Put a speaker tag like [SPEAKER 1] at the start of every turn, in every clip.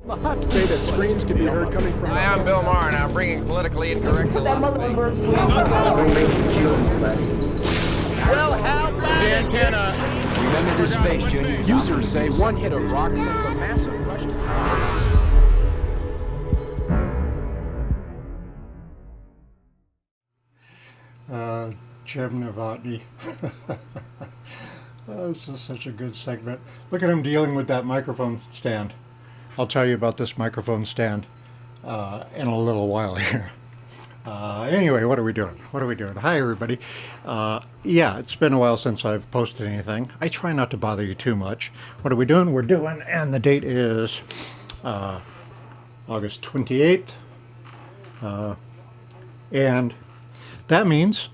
[SPEAKER 1] Say that screams can be heard coming from...
[SPEAKER 2] Hi, I'm Bill Maher, and I'm bringing politically incorrect
[SPEAKER 3] Put that
[SPEAKER 2] philosophy.
[SPEAKER 3] motherfucker
[SPEAKER 2] Well, how about
[SPEAKER 1] The antenna.
[SPEAKER 4] Remember this face, Junior.
[SPEAKER 1] Users say one hit of rock sends a massive rush to...
[SPEAKER 5] Jim Novotny. This is such a good segment. Look at him dealing with that microphone stand. I'll tell you about this microphone stand in a little while here. Anyway, what are we doing? Hi, everybody. Yeah, it's been a while since I've posted anything. I try not to bother you too much. What are we doing? We're doing, and the date is August 28th. And that means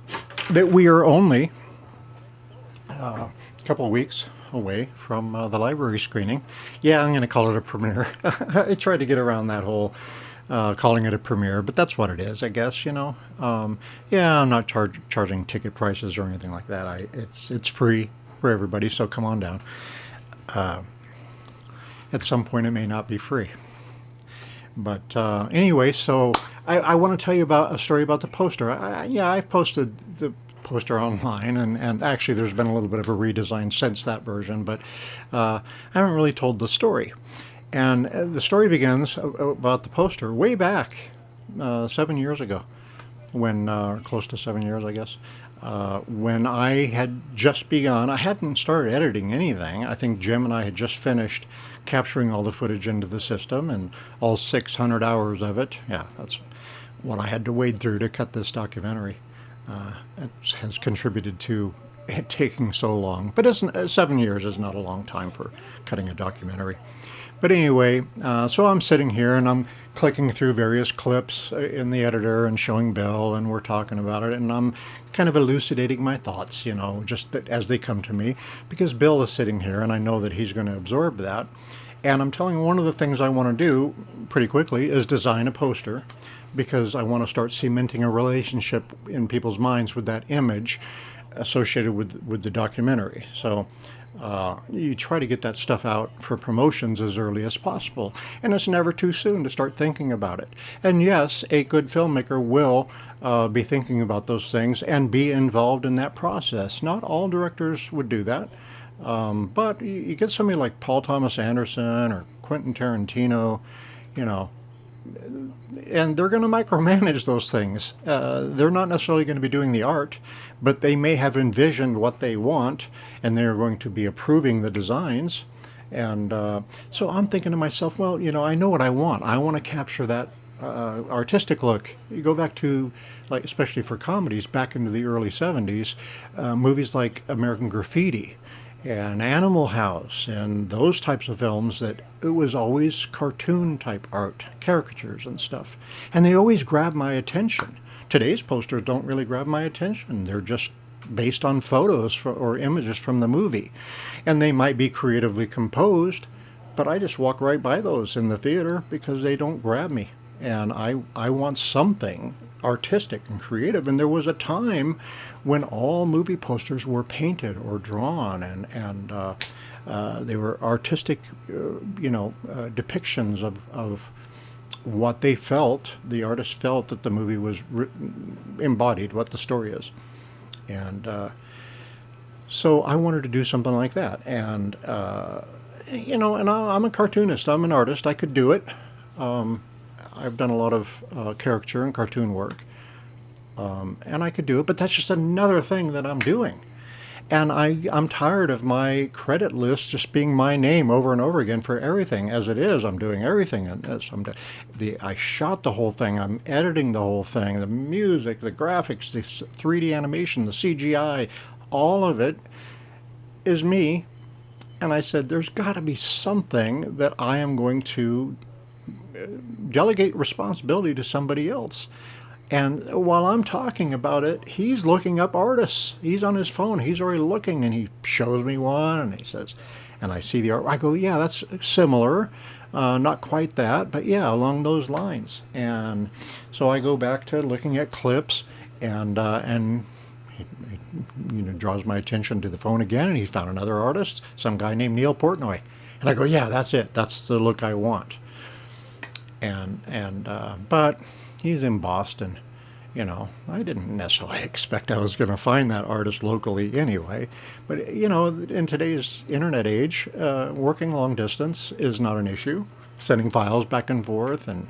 [SPEAKER 5] that we are only a couple of weeks away from the library screening. Yeah, I'm going to call it a premiere. I tried to get around that whole calling it a premiere, but that's what it is, I guess, you know. Yeah, I'm not charging ticket prices or anything like that. It's free for everybody, so come on down. At some point, it may not be free. But anyway, so I want to tell you about a story about the poster. I've posted the poster online, and actually there's been a little bit of a redesign since that version, but I haven't really told the story. And the story begins about the poster way back 7 years ago, when close to 7 years, I guess, when I had just begun. I hadn't started editing anything. I think Jim and I had just finished capturing all the footage into the system, and all 600 hours of it. Yeah, that's what I had to wade through to cut this documentary. It has contributed to it taking so long, but 7 years is not a long time for cutting a documentary. But anyway, so I'm sitting here and I'm clicking through various clips in the editor and showing Bill, and we're talking about it, and I'm kind of elucidating my thoughts, you know, just as they come to me, because Bill is sitting here and I know that he's going to absorb that. And I'm telling him one of the things I want to do pretty quickly is design a poster, because I want to start cementing a relationship in people's minds with that image associated with the documentary. So you try to get that stuff out for promotions as early as possible, and it's never too soon to start thinking about it. And yes, a good filmmaker will be thinking about those things and be involved in that process. Not all directors would do that, but you get somebody like Paul Thomas Anderson or Quentin Tarantino, you know, and they're going to micromanage those things. They're not necessarily going to be doing the art, but they may have envisioned what they want, and they're going to be approving the designs. And so I'm thinking to myself, well, you know, I know what I want. I want to capture that artistic look. You go back to, like, especially for comedies, back into the early 70s, movies like American Graffiti and Animal House and those types of films, that it was always cartoon type art, caricatures and stuff. And they always grab my attention. Today's posters don't really grab my attention. They're just based on photos or images from the movie. And they might be creatively composed, but I just walk right by those in the theater because they don't grab me. And I want something artistic and creative. And there was a time when all movie posters were painted or drawn, and they were artistic, depictions of what they felt, the artist felt that the movie was embodied, what the story is. And so I wanted to do something like that. And, and I'm a cartoonist. I'm an artist. I could do it. I've done a lot of caricature and cartoon work. And I could do it, but that's just another thing that I'm doing. And I'm tired of my credit list just being my name over and over again for everything. As it is, I'm doing everything. I shot the whole thing. I'm editing the whole thing. The music, the graphics, the 3D animation, the CGI, all of it is me. And I said, there's got to be something that I am going to delegate responsibility to somebody else. And while I'm talking about it, he's looking up artists. He's on his phone. He's already looking, and he shows me one, and he says, and I see the art. I go, yeah, that's similar. Not quite that, but yeah, along those lines. And so I go back to looking at clips, and he draws my attention to the phone again, and he found another artist, some guy named Neil Portnoy. And I go, yeah, that's it. That's the look I want. But he's in Boston. You know, I didn't necessarily expect I was going to find that artist locally anyway. But, you know, in today's internet age, working long distance is not an issue. Sending files back and forth and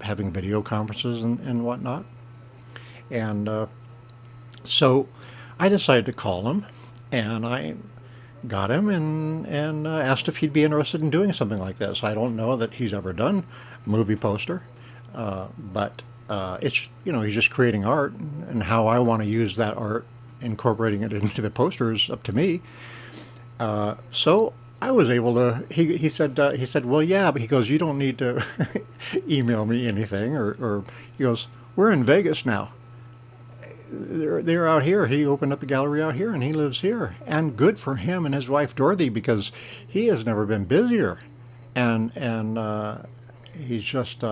[SPEAKER 5] having video conferences and whatnot. And so I decided to call him, and I got him and asked if he'd be interested in doing something like this. I don't know that he's ever done a movie poster, but it's, you know, he's just creating art, and how I want to use that art, incorporating it into the poster, is up to me. So I was able to. He said, well, yeah, but he goes, you don't need to email me anything, or he goes, we're in Vegas now. They're out here. He opened up a gallery out here, and he lives here. And good for him and his wife Dorothy, because he has never been busier. And he's just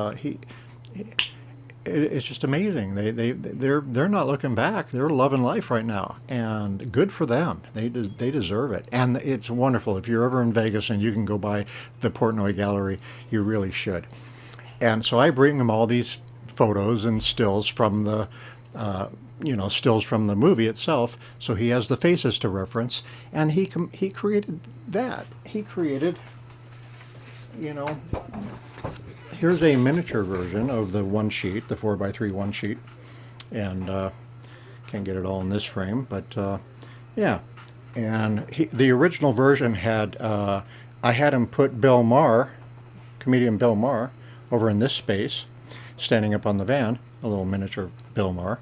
[SPEAKER 5] it's just amazing. They're not looking back. They're loving life right now, and good for them. They deserve it. And it's wonderful. If you're ever in Vegas and you can go by the Portnoy Gallery, you really should. And so I bring him all these photos and stills from the stills from the movie itself, so he has the faces to reference, and he created that. He created, you know, here's a miniature version of the one sheet, the 4x3 one sheet, and can't get it all in this frame, but yeah. And the original version had, I had him put Bill Maher, comedian Bill Maher, over in this space, standing up on the van, a little miniature Bill Maher.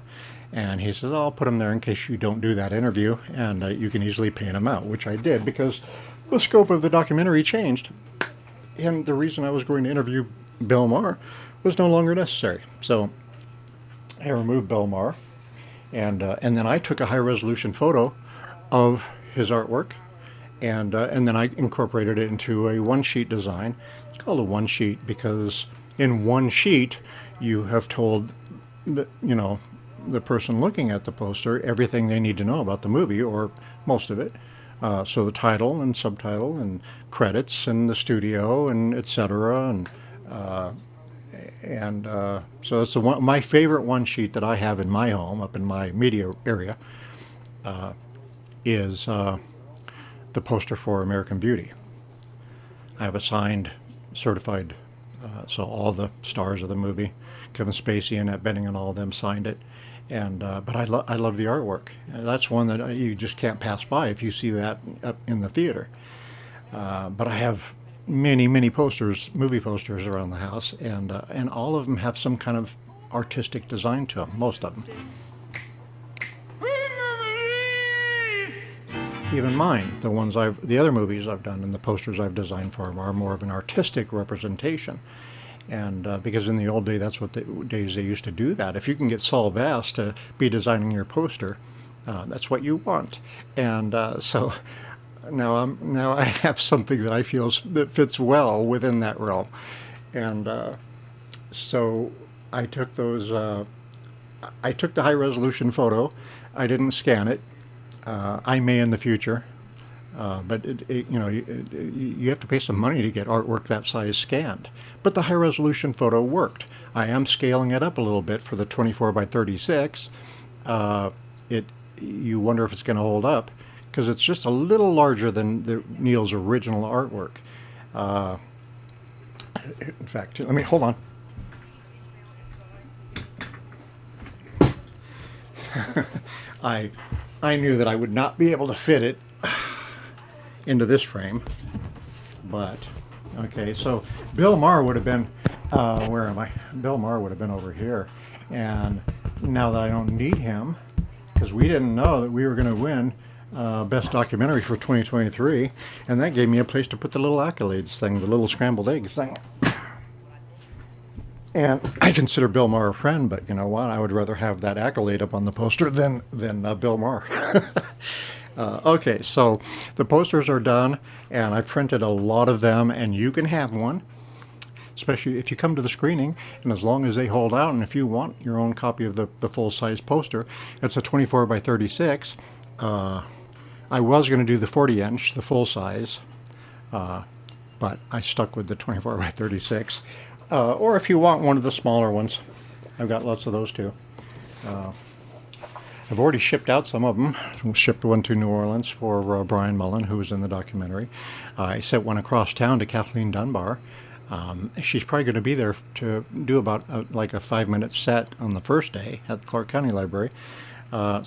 [SPEAKER 5] And he says, I'll put him there in case you don't do that interview, and you can easily paint him out, which I did, because the scope of the documentary changed. And the reason I was going to interview Bill Maher was no longer necessary. So I removed Bill Maher, and then I took a high-resolution photo of his artwork, and then I incorporated it into a one-sheet design. It's called a one-sheet because in one sheet you have told the person looking at the poster everything they need to know about the movie, or most of it. So the title and subtitle and credits and the studio and etc. And so it's my favorite one sheet that I have in my home, up in my media area, is the poster for American Beauty. I have a signed, certified, so all the stars of the movie, Kevin Spacey, Annette Bening, and all of them signed it. And but I love the artwork. That's one that you just can't pass by if you see that up in the theater. But I have many posters, movie posters around the house, and all of them have some kind of artistic design to them. Most of them. Even mine, the other movies I've done and the posters I've designed for them are more of an artistic representation. And because in the old day, that's what days they used to do that. If you can get Saul Bass to be designing your poster, that's what you want. And so now I have something that I feel that fits well within that realm. And so I took those. I took the high resolution photo. I didn't scan it. I may in the future. But you have to pay some money to get artwork that size scanned. But the high resolution photo worked. I am scaling it up a little bit for the 24x36. You wonder if it's going to hold up, because it's just a little larger than Neil's original artwork. In fact, let me hold on. I knew that I would not be able to fit it into this frame, but okay, so Bill Maher would have been where am I? Bill Maher would have been over here, and now that I don't need him, because we didn't know that we were going to win Best Documentary for 2023, and that gave me a place to put the little accolades thing, the little scrambled eggs thing. And I consider Bill Maher a friend, but you know what? I would rather have that accolade up on the poster than Bill Maher. Okay, so the posters are done, and I printed a lot of them, and you can have one, especially if you come to the screening, and as long as they hold out, and if you want your own copy of the full-size poster, it's a 24x36. I was going to do the 40-inch, the full-size, but I stuck with the 24 by 36. Or if you want one of the smaller ones, I've got lots of those too. I've already shipped out some of them. Shipped one to New Orleans for Brian Mullen, who was in the documentary. I sent one across town to Kathleen Dunbar. She's probably going to be there to do about like a 5-minute set on the first day at the Clark County Library. And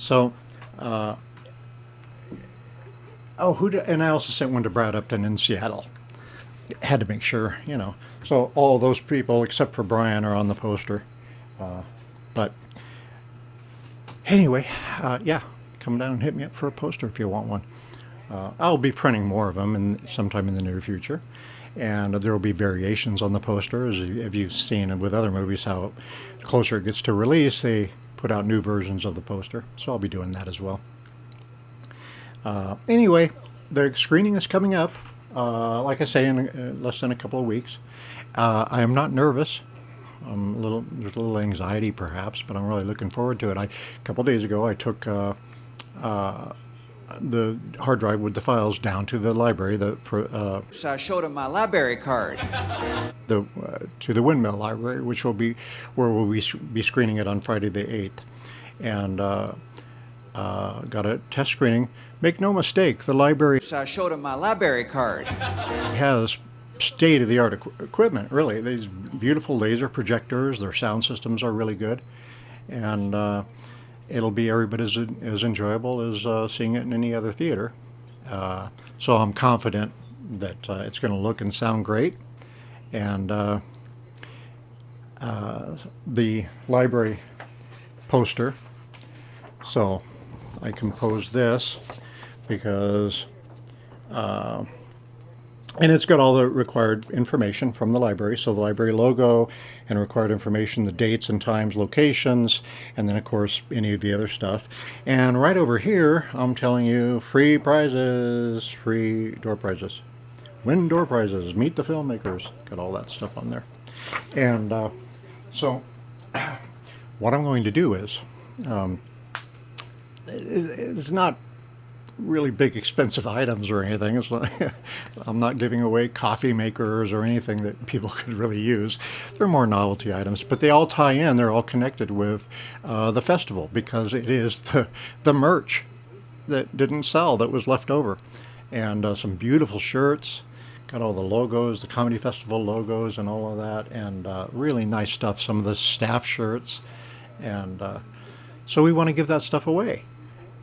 [SPEAKER 5] I also sent one to Brad Upton in Seattle. Had to make sure, you know. So all those people, except for Brian, are on the poster. But anyway, yeah, come down and hit me up for a poster if you want one. I'll be printing more of them sometime in the near future. And there will be variations on the poster, as you've seen with other movies, how the closer it gets to release, they put out new versions of the poster. So I'll be doing that as well. Anyway, the screening is coming up, like I say, in less than a couple of weeks. I am not nervous. There's a little anxiety perhaps, but I'm really looking forward to it. A couple of days ago, I took the hard drive with the files down to the library.
[SPEAKER 3] So I showed him my library card.
[SPEAKER 5] To the Windmill Library, which will be where we'll be screening it on Friday the 8th, and got a test screening. Make no mistake, the library.
[SPEAKER 3] So I showed him my library card.
[SPEAKER 5] Has state-of-the-art equipment, really. These beautiful laser projectors, their sound systems are really good, and it'll be every bit as enjoyable as seeing it in any other theater. So I'm confident that it's going to look and sound great, and the library poster. So I composed this because and it's got all the required information from the library. So the library logo and required information, the dates and times, locations, and then of course any of the other stuff. And right over here, I'm telling you, free prizes, free door prizes, win door prizes, meet the filmmakers, got all that stuff on there. And so what I'm going to do is, it's not really big expensive items or anything. It's like, I'm not giving away coffee makers or anything that people could really use. They're more novelty items, but they all tie in. They're all connected with the festival, because it is the merch that didn't sell that was left over. And some beautiful shirts, got all the logos, the Comedy Festival logos and all of that, and really nice stuff, some of the staff shirts. And so we want to give that stuff away.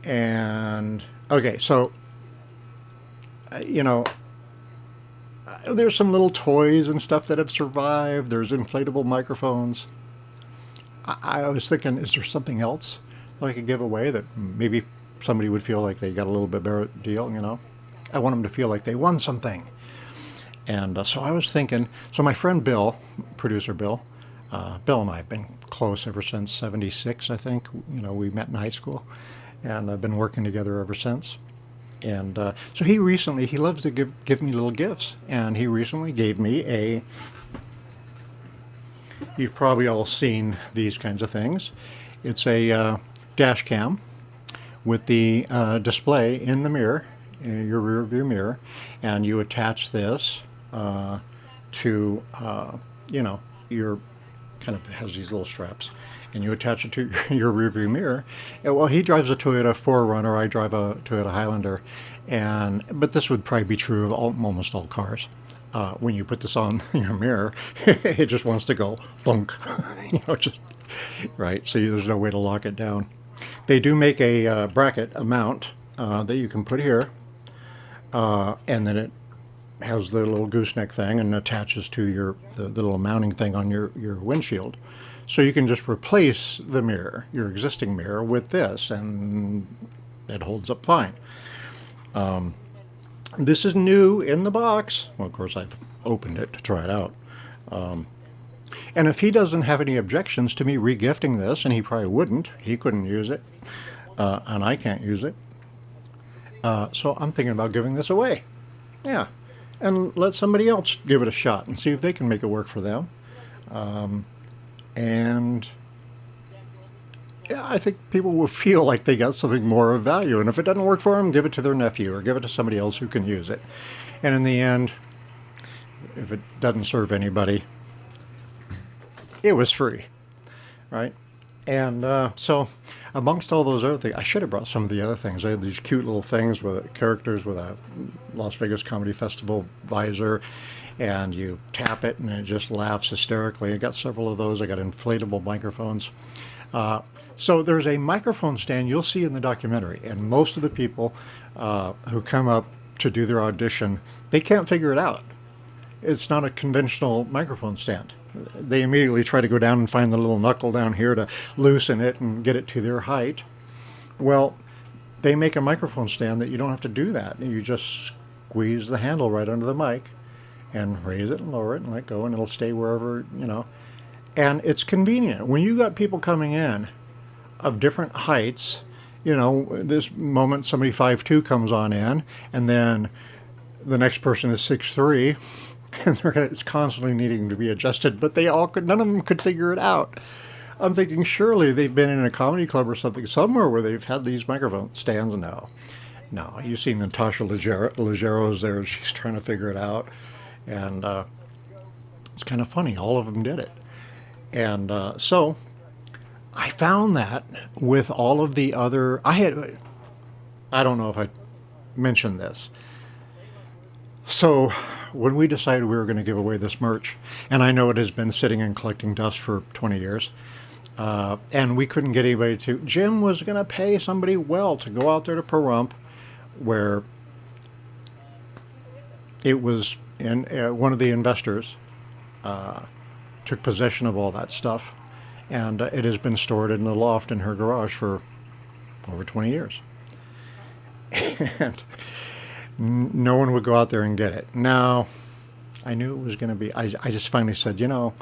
[SPEAKER 5] And okay, so, there's some little toys and stuff that have survived. There's inflatable microphones. I was thinking, is there something else that I could give away that maybe somebody would feel like they got a little bit better deal, I want them to feel like they won something. And so I was thinking, so my friend Bill, producer Bill and I have been close ever since '76, I think. We met in high school. And I've been working together ever since. And so he loves to give me little gifts. And he recently gave me you've probably all seen these kinds of things. It's a dash cam with the display in the mirror, in your rear view mirror. And you attach this to, your kind of has these little straps. And you attach it to your rearview mirror. And, well, he drives a Toyota 4Runner. I drive a Toyota Highlander, but this would probably be true of almost all cars. When you put this on your mirror, it just wants to go thunk, just right. So there's no way to lock it down. They do make a bracket, a mount that you can put here, and then it has the little gooseneck thing and attaches to the little mounting thing on your windshield. So you can just replace the mirror, your existing mirror, with this, and it holds up fine. This is new in the box. Well, of course, I've opened it to try it out. And if he doesn't have any objections to me regifting this, and he probably wouldn't, he couldn't use it, and I can't use it. So I'm thinking about giving this away. Yeah. And let somebody else give it a shot and see if they can make it work for them. And yeah, I think people will feel like they got something more of value. And if it doesn't work for them, give it to their nephew or give it to somebody else who can use it. And in the end, if it doesn't serve anybody, it was free, right? And so, amongst all those other things, I should have brought some of the other things. I had these cute little things with characters with a Las Vegas Comedy Festival visor, and you tap it and it just laughs hysterically. I got several of those. I got inflatable microphones. So there's a microphone stand you'll see in the documentary, and most of the people who come up to do their audition, they can't figure it out. It's not a conventional microphone stand. They immediately try to go down and find the little knuckle down here to loosen it and get it to their height. Well, they make a microphone stand that you don't have to do that. You just squeeze the handle right under the mic and raise it and lower it and let go, and it'll stay wherever, you know. And it's convenient. When you got people coming in of different heights, you know, this moment somebody 5'2" comes on in, and then the next person is 6'3", and it's constantly needing to be adjusted, but none of them could figure it out. I'm thinking surely they've been in a comedy club or something somewhere where they've had these microphone stands. No. You've seen Natasha Leggero's there, and she's trying to figure it out, and it's kind of funny. All of them did it. And so I found that with all of the other, I don't know if I mentioned this. So when we decided we were going to give away this merch, and I know it has been sitting and collecting dust for 20 years, and we couldn't get anybody to, Jim was going to pay somebody well to go out there to Pahrump, where it was in one of the investors took possession of all that stuff, and it has been stored in the loft in her garage for over 20 years. And no one would go out there and get it. Now, I knew it was going to be, I just finally said, you know,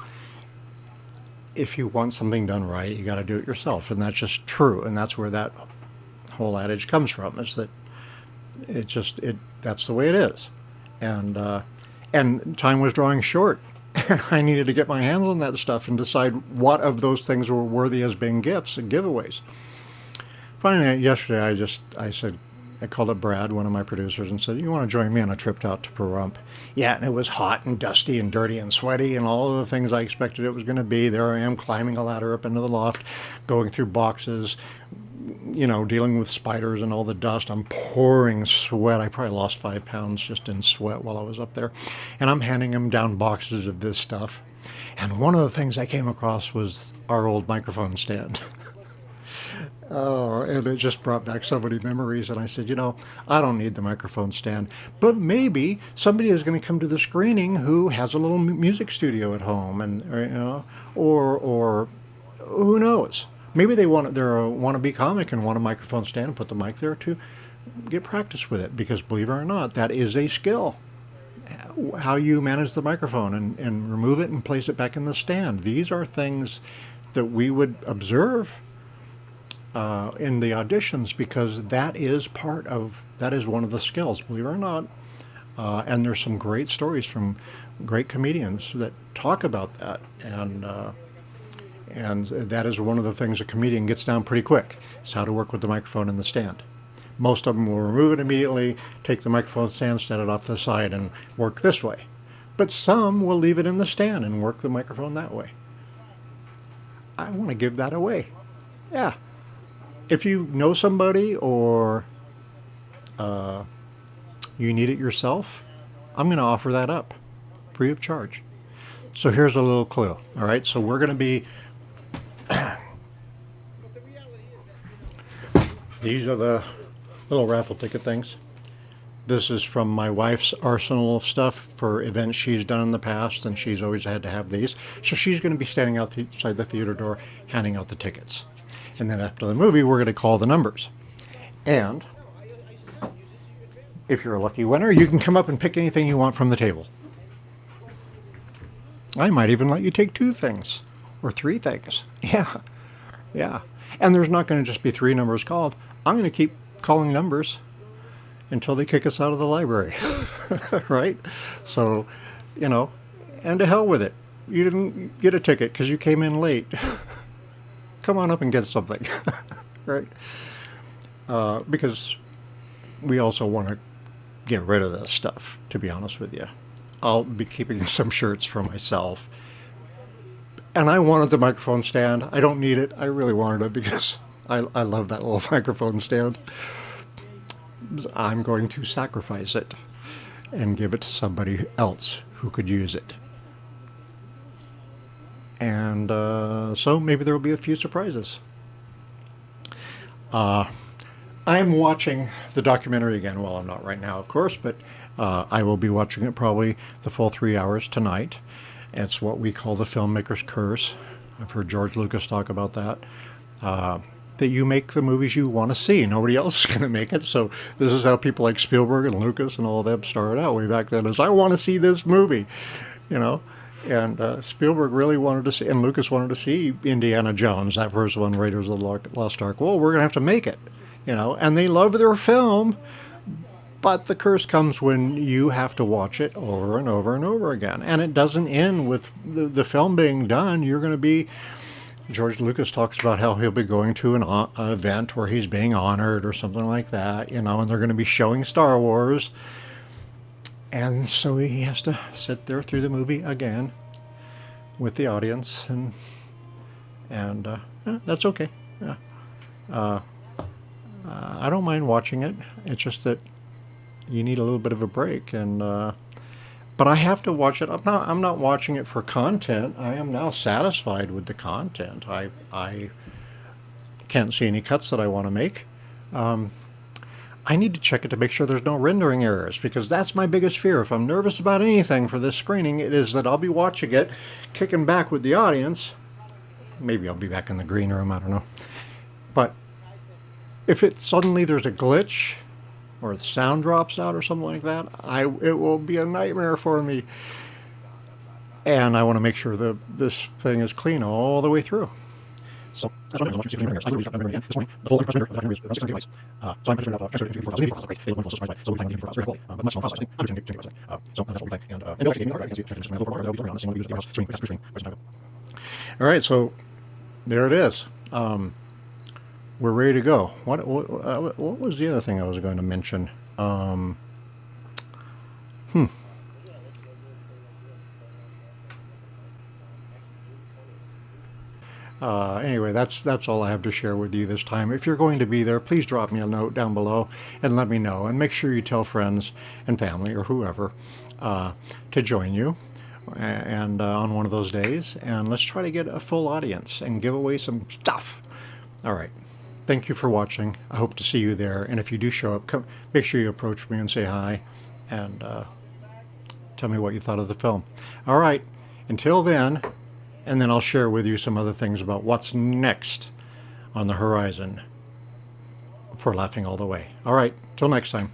[SPEAKER 5] if you want something done right, you got to do it yourself. And that's just true. And that's where that whole adage comes from, is that that's the way it is. And time was drawing short. I needed to get my hands on that stuff and decide what of those things were worthy as being gifts and giveaways. Finally, yesterday, I called up Brad, one of my producers, and said, you want to join me on a trip out to Pahrump? Yeah, and it was hot and dusty and dirty and sweaty and all of the things I expected it was going to be. There I am climbing a ladder up into the loft, going through boxes, you know, dealing with spiders and all the dust. I'm pouring sweat. I probably lost 5 pounds just in sweat while I was up there. And I'm handing him down boxes of this stuff. And one of the things I came across was our old microphone stand. Oh, and it just brought back so many memories. And I said, you know, I don't need the microphone stand, but maybe somebody is going to come to the screening who has a little music studio at home, and or, you know, or who knows? Maybe they're a wannabe comic and want a microphone stand and put the mic there to get practice with it, because believe it or not, that is a skill. How you manage the microphone and remove it and place it back in the stand. These are things that we would observe in the auditions, because that is one of the skills, believe it or not. And there's some great stories from great comedians that talk about that. And that is one of the things a comedian gets down pretty quick, is how to work with the microphone in the stand. Most of them will remove it immediately, take the microphone stand, stand it off to the side, and work this way. But some will leave it in the stand and work the microphone that way. I want to give that away. Yeah. If you know somebody or you need it yourself, I'm going to offer that up, free of charge. So here's a little clue. All right, so we're going to be... These are the little raffle ticket things. This is from my wife's arsenal of stuff for events she's done in the past, and she's always had to have these. So she's going to be standing outside the theater door handing out the tickets. And then after the movie, we're going to call the numbers. And if you're a lucky winner, you can come up and pick anything you want from the table. I might even let you take 2 things or 3 things. Yeah. And there's not going to just be 3 numbers called. I'm going to keep calling numbers until they kick us out of the library. Right? So, you know, and to hell with it. You didn't get a ticket because you came in late. Come on up and get something. Right? Because we also want to get rid of this stuff, to be honest with you. I'll be keeping some shirts for myself. And I wanted the microphone stand. I don't need it. I really wanted it because I love that little microphone stand. I'm going to sacrifice it and give it to somebody else who could use it. And so maybe there will be a few surprises. I'm watching the documentary again. Well, I'm not right now, of course, but I will be watching it probably the full 3 hours tonight. It's what we call the filmmaker's curse. I've heard George Lucas talk about that. That you make the movies you want to see. Nobody else is going to make it. So this is how people like Spielberg and Lucas and all of them started out way back then. Is I want to see this movie, you know. And Spielberg really wanted to see, and Lucas wanted to see Indiana Jones, that first one, Raiders of the Lost Ark. Well, we're going to have to make it, you know. And they love their film, but the curse comes when you have to watch it over and over and over again. And it doesn't end with the film being done. You're going to be... George Lucas talks about how he'll be going to an event where he's being honored or something like that, you know, and they're going to be showing Star Wars. And so he has to sit there through the movie again with the audience, and that's okay. Yeah. I don't mind watching it. It's just that you need a little bit of a break, and but I have to watch it. I'm not watching it for content. I am now satisfied with the content. I can't see any cuts that I want to make. I need to check it to make sure there's no rendering errors, because that's my biggest fear. If I'm nervous about anything for this screening, it is that I'll be watching it, kicking back with the audience. Maybe I'll be back in the green room, I don't know. But if it suddenly there's a glitch, or the sound drops out or something like that, it will be a nightmare for me. And I want to make sure that this thing is clean all the way through. So that's what I'm watching. I literally got memory again this morning. The whole cross-meter of the documentary is around 600 gigabytes. So I'm trying to transfer it to 4 files. 4 files, great. They were surprised by. So we plan to do 4 files very quickly. But much smaller files, I think. 110 gigabytes. So that's what we play. And they actually gave me an order. I can see it. My little that'll be around the same one we use at your house. Stream, fast stream. All right, so there it is. We're ready to go. What was the other thing I was going to mention? Anyway, that's all I have to share with you this time. If you're going to be there, please drop me a note down below and let me know. And make sure you tell friends and family or whoever to join you and on one of those days. And let's try to get a full audience and give away some stuff. All right. Thank you for watching. I hope to see you there. And if you do show up, make sure you approach me and say hi and tell me what you thought of the film. All right. Until then, and then I'll share with you some other things about what's next on the horizon for Laughing All the Way. All right. Till next time.